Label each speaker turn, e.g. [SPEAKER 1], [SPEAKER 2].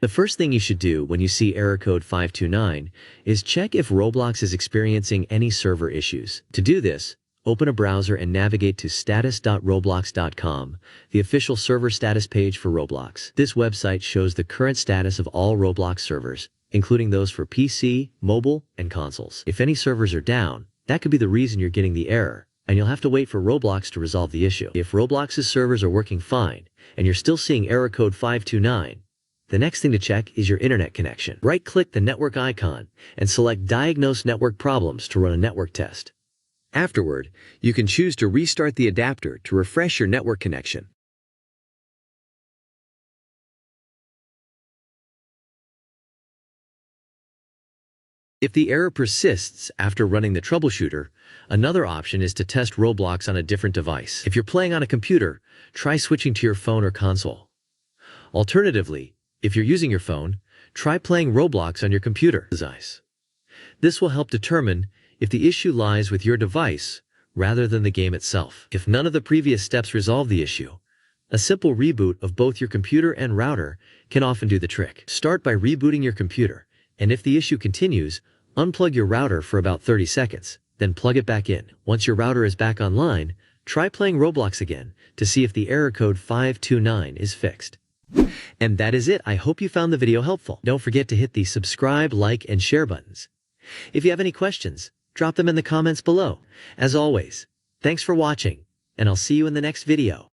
[SPEAKER 1] The first thing you should do when you see error code 529 is check if Roblox is experiencing any server issues. To do this, open a browser and navigate to status.roblox.com, the official server status page for Roblox. This website shows the current status of all Roblox servers, including those for PC, mobile, and consoles. If any servers are down, that could be the reason you're getting the error, and you'll have to wait for Roblox to resolve the issue. If Roblox's servers are working fine, and you're still seeing error code 529, the next thing to check is your internet connection. Right-click the network icon and select Diagnose Network Problems to run a network test. Afterward, you can choose to restart the adapter to refresh your network connection. If the error persists after running the troubleshooter, another option is to test Roblox on a different device. If you're playing on a computer, try switching to your phone or console. Alternatively, if you're using your phone, try playing Roblox on your computer device. This will help determine if the issue lies with your device rather than the game itself. If none of the previous steps resolve the issue, a simple reboot of both your computer and router can often do the trick. Start by rebooting your computer, and if the issue continues, unplug your router for about 30 seconds, then plug it back in. Once your router is back online, try playing Roblox again to see if the error code 529 is fixed. And that is it. I hope you found the video helpful. Don't forget to hit the subscribe, like, and share buttons. If you have any questions, drop them in the comments below. As always, thanks for watching, and I'll see you in the next video.